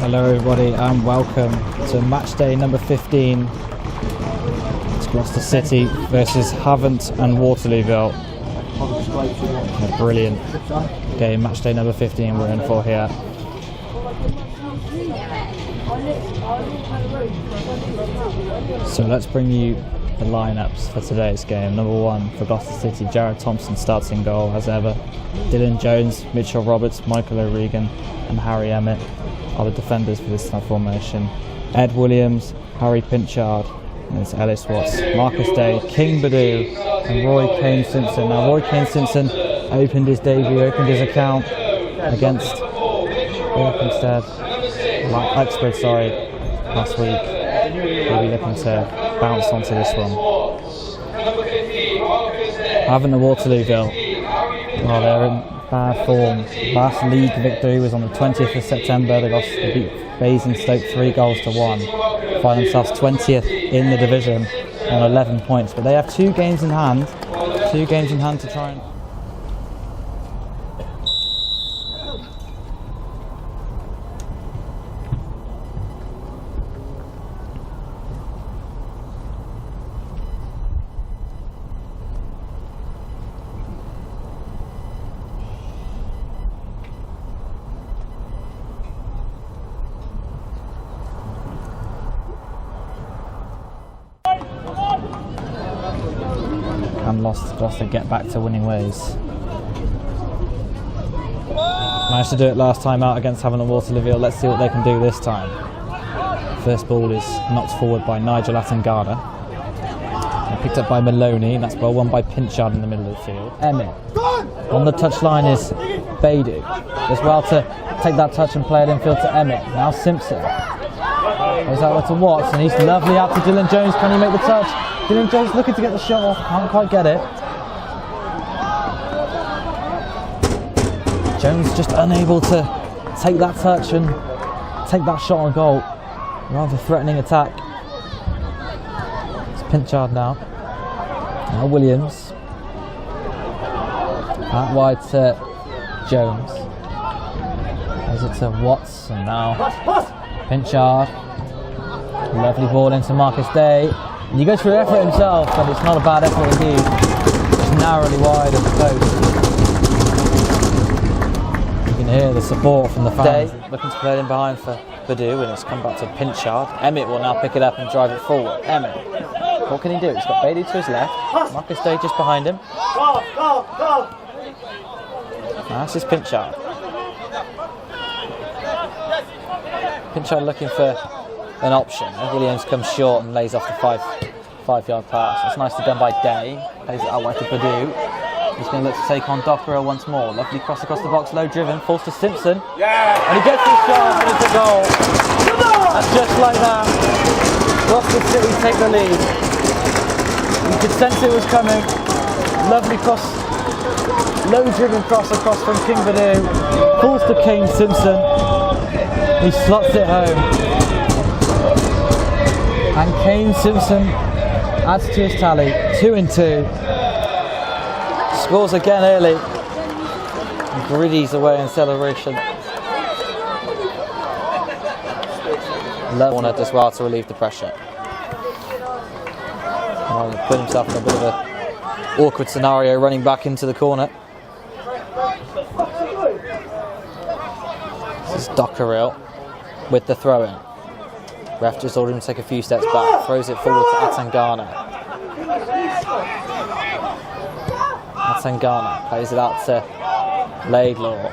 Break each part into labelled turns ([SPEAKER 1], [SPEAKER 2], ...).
[SPEAKER 1] Hello everybody and welcome to match day number 15. It's Gloucester City versus 𝗛𝗵𝗵𝗵𝗵𝗵𝗁 and Waterlooville. A brilliant game, match day number 15 we're in for here. So let's bring you the lineups for today's game. Number 1 for Gloucester City, Jared Thompson starts in goal as ever. Dylan Jones, Mitchell Roberts, Michael O'Regan and Harry Emmett are the defenders for this formation. Ed Williams, Harry Pinchard, and it's Ellis Watts, Marcus Day, 𝗛𝗶𝗵𝗵𝗵𝗵𝗵 and Roy Kane-Simpson. Now Roy Kane-Simpson opened his account against Uxbridge last week. He'll be looking to bounce onto this one. 𝗛𝗵𝗵𝗵𝗵𝗵 and Waterlooville, well, they're in bad form. Last league victory was on the 20th of September. They lost to beat Basingstoke 3-1. Find themselves 20th in the division on 11 points. But they have two games in hand to try and... and lost Gloucester get back to winning ways. Managed to do it last time out against 𝗛𝗵𝗵𝗵𝗵𝗵𝗵. Waterlooville. Let's see what they can do this time. First ball is knocked forward by Nigel Atangana. Picked up by Maloney, and that's well won by Pinchard in the middle of the field. Emmett. On the touchline is Beidou. Does well to take that touch and play it infield to Emmett. Now Simpson. Goes out to Watts, and he's lovely out to Dylan Jones. Can he make the touch? Dylan Jones looking to get the shot off, can't quite get it. Jones just unable to take that touch and take that shot on goal. Rather threatening attack. It's Pinchard now. Now Williams. Out wide to Jones. Goes it to Watts, and now Pinchard. Lovely ball into Marcus Day. And he goes for the effort himself, but it's not a bad effort indeed. Just narrowly wide of the post. You can hear the support from the fans. Day looking to play it in behind for Beidou, and it's come back to Pinchard. Emmett will now pick it up and drive it forward. Emmett, what can he do? He's got Beidou to his left, Marcus Day just behind him. Now this is Pinchard. Pinchard looking for an option. Williams comes short and lays off the five-yard pass. It's nicely done by Day. Plays it out wide to Beidou. He's going to look to take on 𝗛𝗶𝗵𝗵𝗵𝗵𝗵 once more. Lovely cross across the box, low driven, falls to Simpson. And he gets his shot and it's a goal. And just like that, Gloucester City take the lead. You could sense it was coming. Lovely cross, low driven cross across from 𝗛𝗵𝗵𝗵𝗵𝗵. Falls to Kane-Simpson. He slots it home. And Kane-Simpson adds to his tally, 2-2. Scores again early. And griddies away in celebration. Warner does well to relieve the pressure. Put himself in a bit of an awkward scenario, running back into the corner. This is 𝗛𝗶𝗵𝗵𝗵𝗵𝗵 with the throw-in. Ref just ordered him to take a few steps back, throws it forward to Atangana. Atangana plays it out to Laidlaw.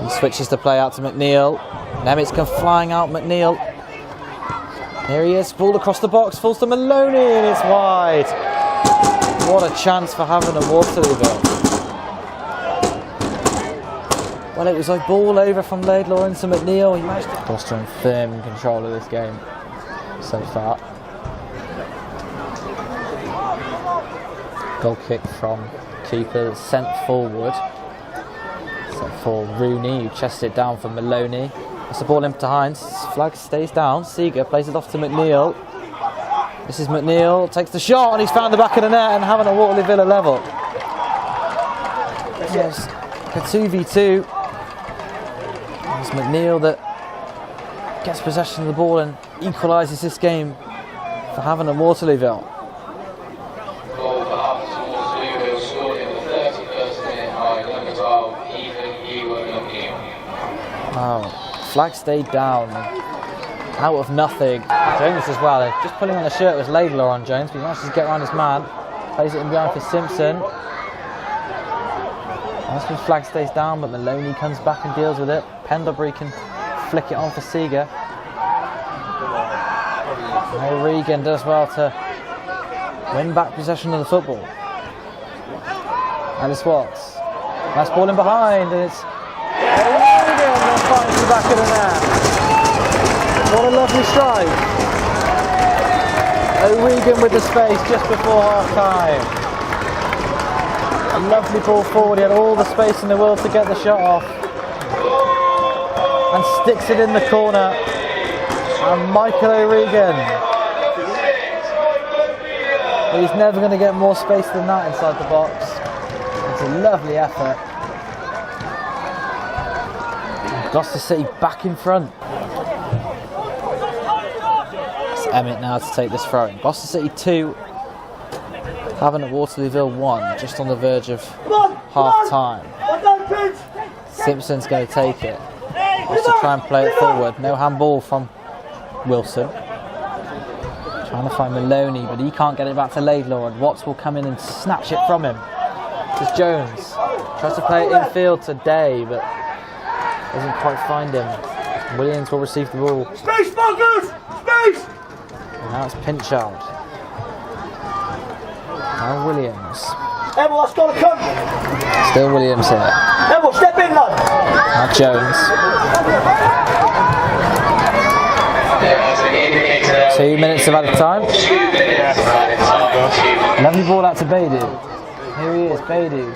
[SPEAKER 1] He switches the play out to McNeil. Emmett's come flying out, McNeil. Here he is, ball across the box, falls to Maloney, and it's wide. What a chance for 𝗛𝗵𝗵𝗵𝗵𝗵 and Waterlooville. Well, it was like ball over from Laidlaw into McNeil. He managed to... Gloucester in firm control of this game so far. Goal kick from keeper, sent forward. Set for Rooney, who chests it down for Maloney. That's the ball in behind. Flag stays down. Seeger plays it off to McNeil. This is McNeil, takes the shot, and he's found the back of the net and having a Waterlooville level. Yes, a 2v2. It's McNeil that gets possession of the ball and equalises this game for having a Waterlooville.
[SPEAKER 2] Goal for Waterlooville scored in the 31st minute by number 12, 𝗛𝗶𝗴𝗵𝗹𝗶𝗵𝗵𝗁.
[SPEAKER 1] Oh, flag stayed down. Out of nothing. Jones as well. Just pulling on the shirt was 𝗛𝗶𝗴𝗵𝗵𝗁 on Jones, but he manages to get around his man. Plays it in behind for Simpson. That's when flag stays down, but Maloney comes back and deals with it. 𝗛𝗶𝗴𝗵𝗵𝗁 can flick it on for 𝗛𝗀. Regan does well to win back possession of the football. Alice Watts. Nice ball in behind, and it's Regan that finds the back of the net. What a lovely strike. O'Regan with the space just before half time. A lovely ball forward, he had all the space in the world to get the shot off. And sticks it in the corner. And Michael O'Regan. He's never going to get more space than that inside the box. It's a lovely effort. Gloucester City back in front. It's Emmett now to take this throw in. Gloucester City 2, having a Waterlooville 1, just on the verge of half time. Simpson's going to take it. Wants to try and play it forward. No handball from Wilson. Trying to find Maloney, but he can't get it back to 𝗛𝗶𝗴𝗵𝗵𝗁, and Watts will come in and snatch it from him. This is Jones. Tries to play it infield to Day, but doesn't quite find him. Williams will receive the ball.
[SPEAKER 3] Space, Marcus! Space!
[SPEAKER 1] And now it's Pinchard. Now Williams.
[SPEAKER 3] Emil, that's got to come!
[SPEAKER 1] Still Williams here.
[SPEAKER 3] Emil, step in, lad!
[SPEAKER 1] Now Jones. 2 minutes of added time. Lovely ball out to Beidou. Here he is, Beidou.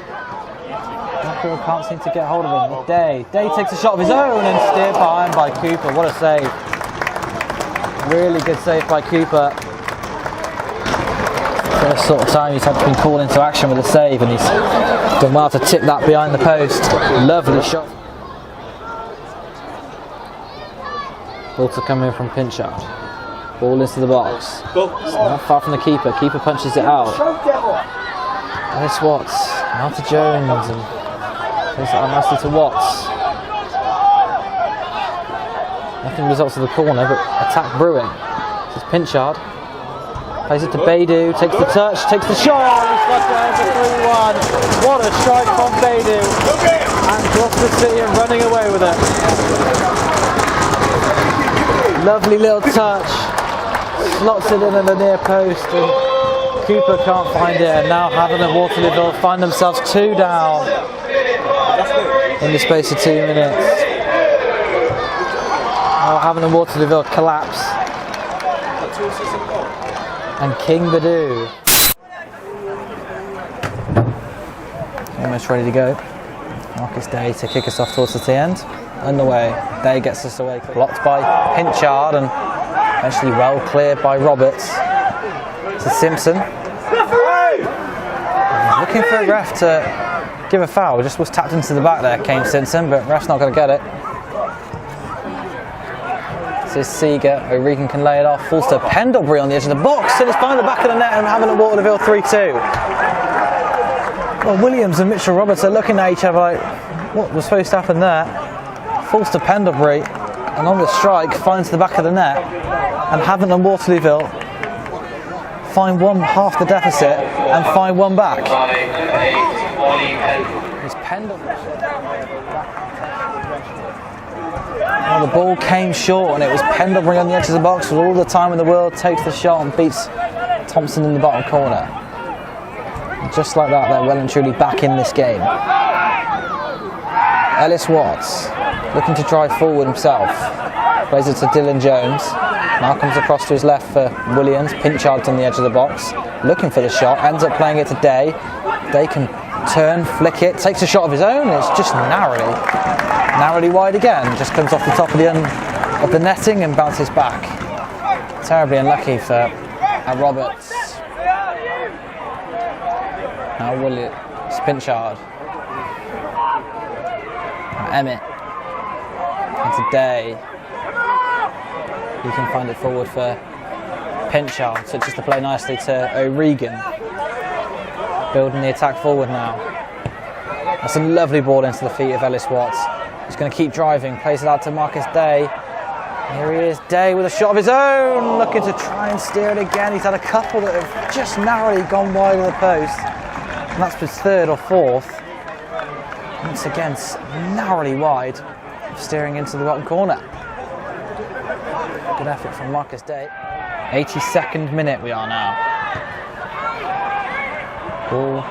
[SPEAKER 1] Michael can't seem to get hold of him. Day takes a shot of his own and steered behind by Cooper. What a save. Really good save by Cooper. First sort of time he's had to be called into action with a save, and he's done well to tip that behind the post. Lovely shot. Ball to come in from Pinchard. Ball into the box. It's not far from the keeper. Keeper punches it out. Alice Watts. Now to Jones, and plays it out nicely to Watts. Nothing results of the corner, but attack brewing. This is Pinchard. Plays it to Beidou. Takes the touch. Takes the shot. He's got down for 3-1. What a strike from Beidou. And Gloucester City are running away with it. Lovely little touch. Slots it in at the near post, and Cooper can't find it. And now Havant and Waterlooville find themselves 2 down in the space of 2 minutes. Now Havant and Waterlooville collapse. And 𝗛𝗶𝗴𝗵𝗵𝗵𝗁 almost ready to go. Marcus Day to kick us off towards the end. Underway. Day gets us away. Blocked by Pinchard and eventually well cleared by Roberts. To Simpson. Looking for a ref to give a foul. Just was tapped into the back there, Kane Simpson, but ref's not going to get it. This is 𝗛𝗀. O'Regan can lay it off. Falls to 𝗛𝗶𝗴𝗵𝗵𝗁 on the edge of the box, and it's behind the back of the net and having a Waterlooville 3-2. Well, Williams and Mitchell Roberts are looking at each other like, what was supposed to happen there? Falls to 𝗛𝗶𝗴𝗵𝗁, and on the strike finds the back of the net, and Havant and Waterlooville find half the deficit and find one back. It's 𝗛𝗶𝗵𝗵𝗁. Well, the ball came short, and it was 𝗛𝗶𝗵𝗵𝗁 on the edge of the box with all the time in the world, takes the shot and beats Thompson in the bottom corner. And just like that, they're well and truly back in this game. Ellis Watts looking to drive forward himself. Plays it to Dylan Jones. Now comes across to his left for Williams. Pinchard on the edge of the box, looking for the shot. Ends up playing it to Day. Day can turn, flick it, takes a shot of his own, and it's just narrowly wide again. Just comes off the top of the netting and bounces back. Terribly unlucky for Roberts. Now Williams, Pinchard. Emmett. Into Day. He can find it forward for 𝗵𝗀𝗴𝗵𝗵𝗁. Switches to play nicely to O'Regan. Building the attack forward now. That's a lovely ball into the feet of Ellis Watts. He's going to keep driving, plays it out to Marcus Day. Here he is, Day with a shot of his own, looking to try and steer it again. He's had a couple that have just narrowly gone wide of the post. And that's his third or fourth. Once again, narrowly wide, steering into the bottom corner. Good effort from Marcus Day. 82nd minute we are now. Ball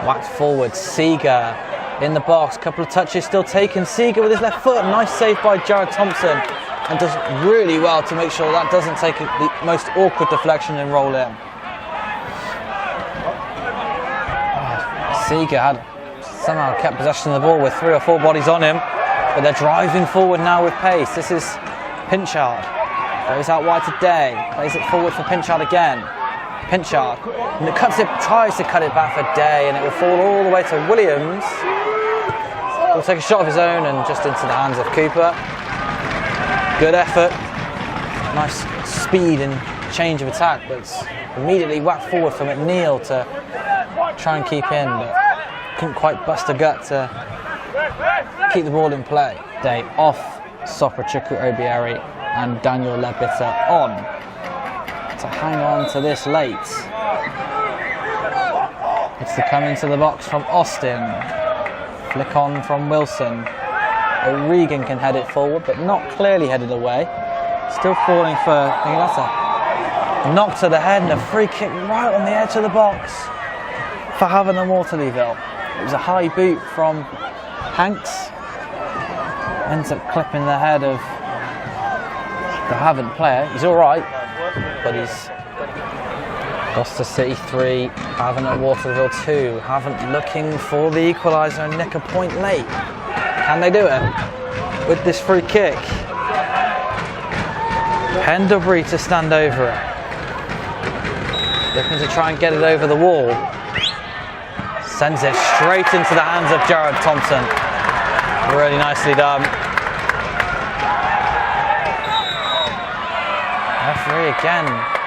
[SPEAKER 1] whacked forward, 𝗛𝗏 in the box, couple of touches still taken. 𝗛𝗏 with his left foot, nice save by Jared Thompson, and does really well to make sure that doesn't take the most awkward deflection and roll in. 𝗛𝗏 had somehow kept possession of the ball with 3 or 4 bodies on him, but they're driving forward now with pace. This is 𝗵𝗀𝗴𝗵𝗁, goes out wide to Day, plays it forward for 𝗵𝗀𝗴𝗵𝗁 again. 𝗵𝗀𝗴𝗵𝗁, and it tries to cut it back for Day, and it will fall all the way to Williams. He'll take a shot of his own and just into the hands of Cooper. Good effort, nice speed and change of attack, but it's immediately whacked forward for McNeil to try and keep in, but couldn't quite bust a gut to keep the ball in play. Day off 𝗛𝗶𝗴𝗵𝗵𝗵𝗁 and Daniel Ledbetter on to hang on to this late. It's to come into the box from Austin. Flick on from Wilson. O'Regan can head it forward, but not clearly headed away. Still falling for, I think that's a knock to the head and a free kick right on the edge of the box for Havant and Waterlooville. It was a high boot from Hanks. Ends up clipping the head of the Havant player. He's all right, but he's Gloucester City 3, Havant at Waterlooville 2. Havant looking for the equaliser and nick a point late. Can they do it with this free kick? 𝗵𝗀𝗵𝗵𝗵𝗁 to stand over it. Looking to try and get it over the wall. Sends it straight into the hands of Jared Thompson. Really nicely done. Referee again